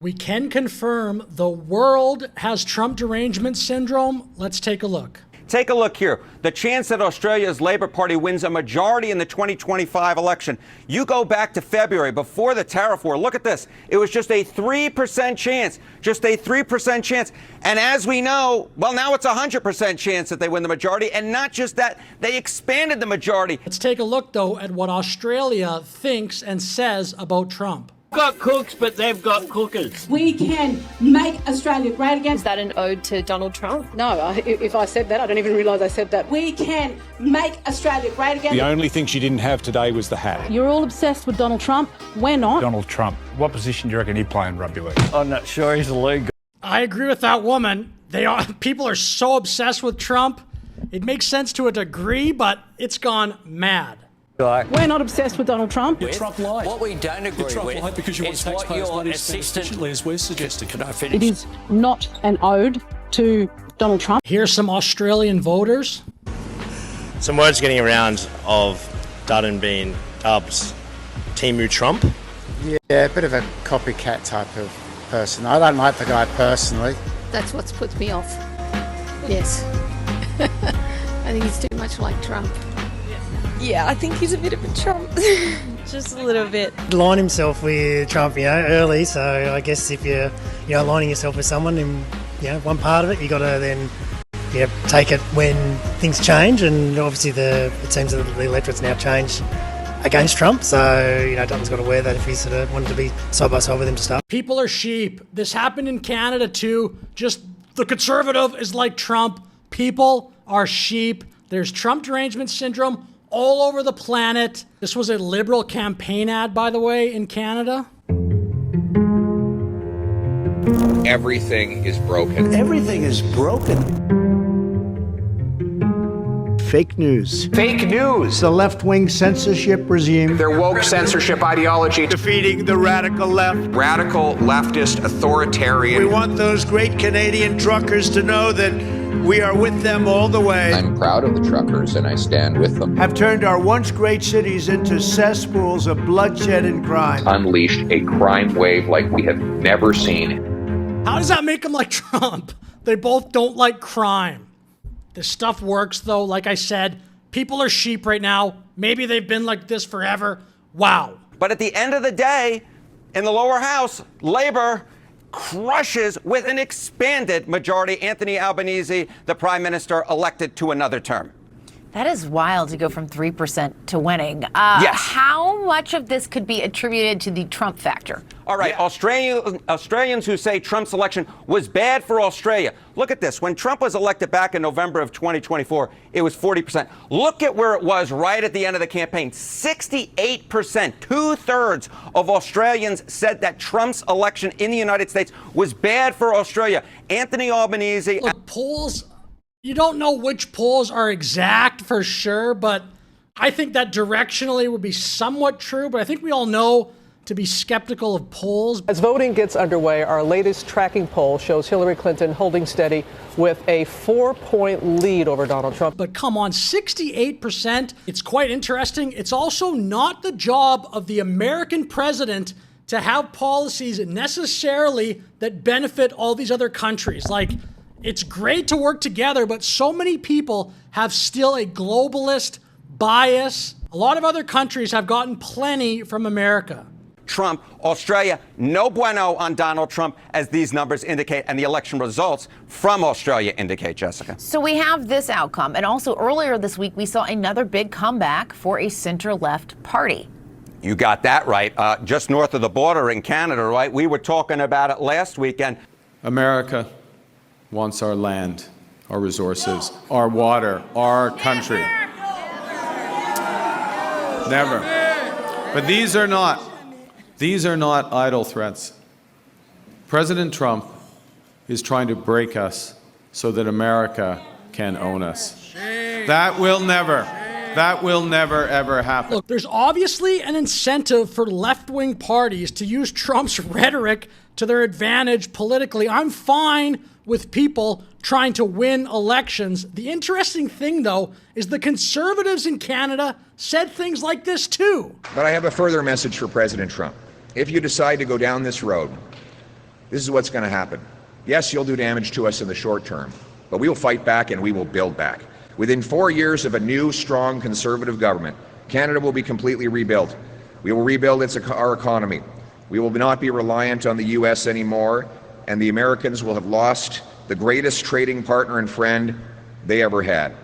We can confirm the world has Trump derangement syndrome. Let's take a look. Take a look here. The chance that Australia's Labor Party wins a majority in the 2025 election. You go back to February, before the tariff war. Look at this. It was just a 3% chance. Just a 3% chance. And as we know, well, now it's a 100% chance that they win the majority. And not just that, they expanded the majority. Let's take a look, though, at what Australia thinks and says about Trump. Got cooks, but they've got cookers. We can make Australia great again. Is that an ode to Donald Trump? No, if I said that, I don't even realise I said that. We can make Australia great again. The only thing she didn't have today was the hat. You're all obsessed with Donald Trump. We're not. Donald Trump. What position do you reckon he'd play in rugby league? I'm not sure he's a league. I agree with that woman. People are so obsessed with Trump. It makes sense to a degree, but it's gone mad. We're not obsessed with Donald Trump. Trump lied. What we don't agree Trump with lied because you want is taxpayers' what money your spent assistant... efficiently, as we're suggesting. Can I It finish? is not an ode to Donald Trump. Here's some Australian voters. Some words getting around of Dutton being dubbed Timu Trump. Yeah, a bit of a copycat type of person. I don't like the guy personally. That's what's put me off. Yes. I think he's too much like Trump. Yeah, I think he's a bit of a Trump. Just a little bit. Align himself with Trump, early. So I guess if you're, aligning yourself with someone in, one part of it, you got to then, take it when things change. And obviously, it seems that the electorate's now changed against Trump. So Dutton's got to wear that if he sort of wanted to be side by side with him to start. People are sheep. This happened in Canada too. Just the conservative is like Trump. People are sheep. There's Trump derangement syndrome all over the planet. This was a Liberal campaign ad, by the way, in Canada. Everything is broken. Everything is broken. Fake news. Fake news. The left-wing censorship regime. Their woke censorship ideology. Defeating the radical left. Radical, leftist, authoritarian. We want those great Canadian truckers to know that we are with them all the way. I'm proud of the truckers and I stand with them. Have turned our once great cities into cesspools of bloodshed and crime. Unleashed a crime wave like we have never seen. How does that make them like Trump? They both don't like crime. This stuff works, though. Like I said, people are sheep right now. Maybe they've been like this forever. Wow. But at the end of the day, in the lower house, Labor crushes with an expanded majority. Anthony Albanese, the prime minister, elected to another term. That is wild to go from 3% to winning. Yes. How much of this could be attributed to the Trump factor? All right, yeah. Australians who say Trump's election was bad for Australia. Look at this. When Trump was elected back in November of 2024, it was 40%. Look at where it was right at the end of the campaign. 68%, 2/3 of Australians said that Trump's election in the United States was bad for Australia. Anthony Albanese. Look, polls, you don't know which polls are exact for sure, but I think that directionally would be somewhat true. But I think we all know to be skeptical of polls. As voting gets underway, our latest tracking poll shows Hillary Clinton holding steady with a 4-point lead over Donald Trump. But come on, 68%. It's quite interesting. It's also not the job of the American president to have policies necessarily that benefit all these other countries. Like, it's great to work together, but so many people have still a globalist bias. A lot of other countries have gotten plenty from America. Trump, Australia, no bueno on Donald Trump, as these numbers indicate, and the election results from Australia indicate, Jessica. So we have this outcome. And also earlier this week, we saw another big comeback for a center-left party. You got that right. Just north of the border in Canada, right? We were talking about it last weekend. America wants our land, our resources, our water, our country. Never. But these are not idle threats. President Trump is trying to break us so that America can own us. That will never, ever happen. Look, there's obviously an incentive for left-wing parties to use Trump's rhetoric to their advantage politically. I'm fine with people trying to win elections. The interesting thing, though, is the conservatives in Canada said things like this, too. But I have a further message for President Trump. If you decide to go down this road, This is what's going to happen. Yes, you'll do damage to us in the short term, but we will fight back and we will build back. Within 4 years of a new, strong Conservative government, Canada will be completely rebuilt. We will rebuild our economy. We will not be reliant on the U.S. anymore, and the Americans will have lost the greatest trading partner and friend they ever had.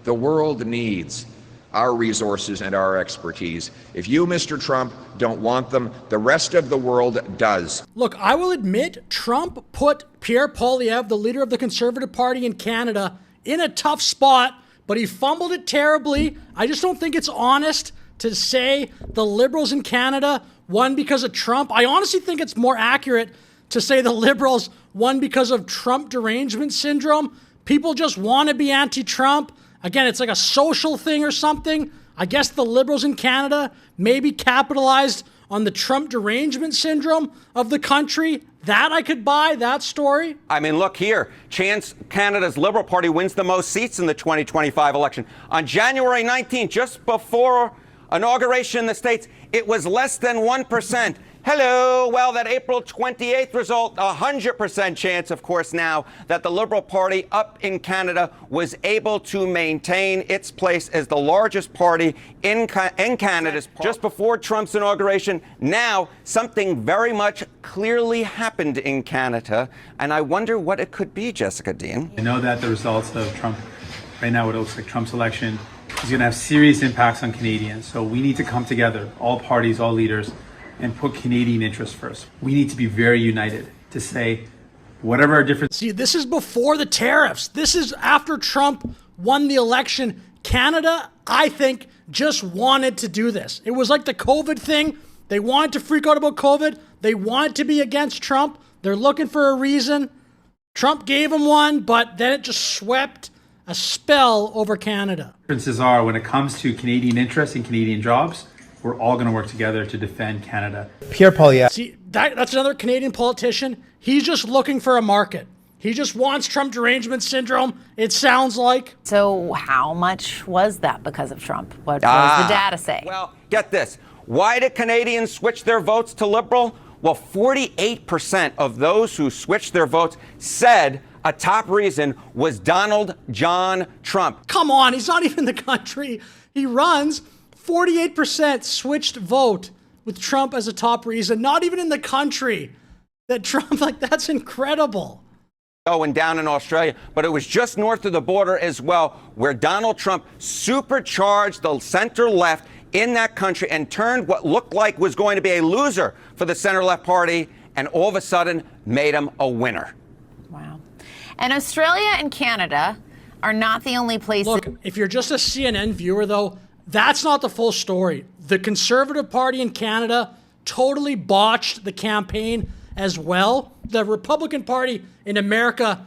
The world needs our resources and our expertise. If you, Mr. Trump, don't want them, the rest of the world does. Look, I will admit Trump put Pierre Poilievre, the leader of the Conservative Party in Canada, in a tough spot, but he fumbled it terribly. I just don't think it's honest to say the Liberals in Canada won because of Trump. I honestly think it's more accurate to say the Liberals won because of Trump derangement syndrome. People just want to be anti-Trump. Again, it's like a social thing or something. I guess the Liberals in Canada maybe capitalized on the Trump derangement syndrome of the country. That I could buy, that story. I mean, look here. Canada's Liberal Party wins the most seats in the 2025 election. On January 19th, just before inauguration in the States, it was less than 1%. Hello. Well, that April 28th result, 100% chance, of course, now that the Liberal Party up in Canada was able to maintain its place as the largest party in Canada's parliament. Just before Trump's inauguration, now something very much clearly happened in Canada, and I wonder what it could be, Jessica Dean. I know that the results of Trump, right now what it looks like Trump's election, is going to have serious impacts on Canadians. So we need to come together, all parties, all leaders, and put Canadian interests first. We need to be very united to say whatever our differences. See, this is before the tariffs. This is after Trump won the election. Canada, I think, just wanted to do this. It was like the COVID thing. They wanted to freak out about COVID. They wanted to be against Trump. They're looking for a reason. Trump gave them one, but then it just swept a spell over Canada. Differences are when it comes to Canadian interests and Canadian jobs, we're all going to work together to defend Canada. Pierre Poilievre. See, that's another Canadian politician. He's just looking for a market. He just wants Trump derangement syndrome, it sounds like. So how much was that because of Trump? What does the data say? Well, get this. Why did Canadians switch their votes to Liberal? Well, 48% of those who switched their votes said a top reason was Donald John Trump. Come on, he's not even in the country he runs. 48% switched vote with Trump as a top reason, not even in the country that Trump, like, that's incredible. Going down in Australia, but it was just north of the border as well, where Donald Trump supercharged the center left in that country and turned what looked like was going to be a loser for the center left party and all of a sudden made him a winner. Wow. And Australia and Canada are not the only places. Look, if you're just a CNN viewer, though, that's not the full story. The Conservative Party in Canada totally botched the campaign as well. The Republican Party in America,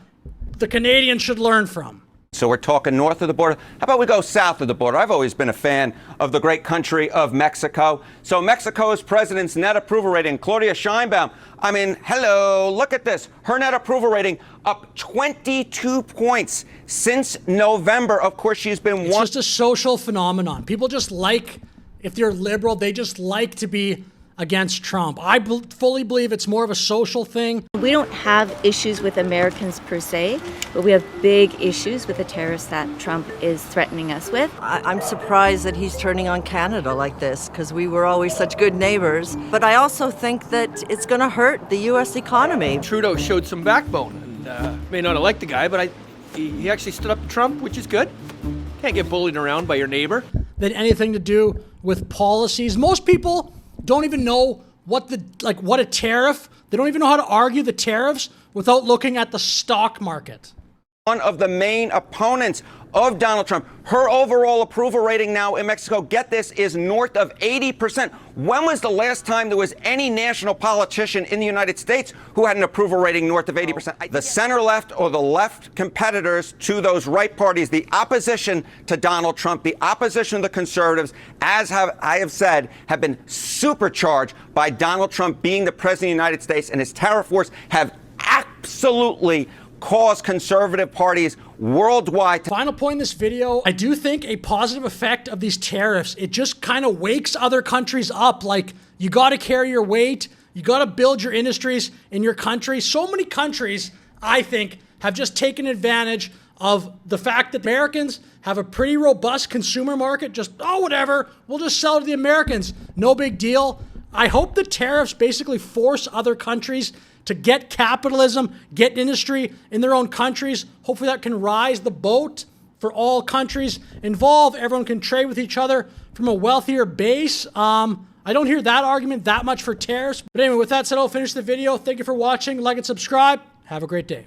the Canadians should learn from. So we're talking north of the border. How about we go south of the border? I've always been a fan of the great country of Mexico. So Mexico's president's net approval rating, Claudia Sheinbaum, I mean, hello, look at this. Her net approval rating up 22 points since November. Of course, she's been It's just a social phenomenon. People just like, if they're liberal, they just like to be against Trump. I fully believe it's more of a social thing. We don't have issues with Americans per se, but we have big issues with the tariffs that Trump is threatening us with. I'm surprised that he's turning on Canada like this because we were always such good neighbors. But I also think that it's going to hurt the U.S. economy. Trudeau showed some backbone and may not have liked the guy, but he actually stood up to Trump, which is good. Can't get bullied around by your neighbor. Than anything to do with policies. Most people don't even know what a tariff. They don't even know how to argue the tariffs without looking at the stock market. One of the main opponents of Donald Trump. Her overall approval rating now in Mexico, get this, is north of 80%. When was the last time there was any national politician in the United States who had an approval rating north of 80%? The center left or the left competitors to those right parties, the opposition to Donald Trump, the opposition to the conservatives, I have said, have been supercharged by Donald Trump being the president of the United States, and his tariff wars have absolutely cause conservative parties worldwide. Final point in this video, I do think a positive effect of these tariffs, it just kind of wakes other countries up. Like, you got to carry your weight. You got to build your industries in your country. So many countries, I think, have just taken advantage of the fact that Americans have a pretty robust consumer market. Just, oh, whatever, we'll just sell to the Americans. No big deal. I hope the tariffs basically force other countries to get capitalism, get industry in their own countries. Hopefully that can rise the boat for all countries involved. Everyone can trade with each other from a wealthier base. I don't hear that argument that much for tariffs. But anyway, with that said, I'll finish the video. Thank you for watching. Like and subscribe. Have a great day.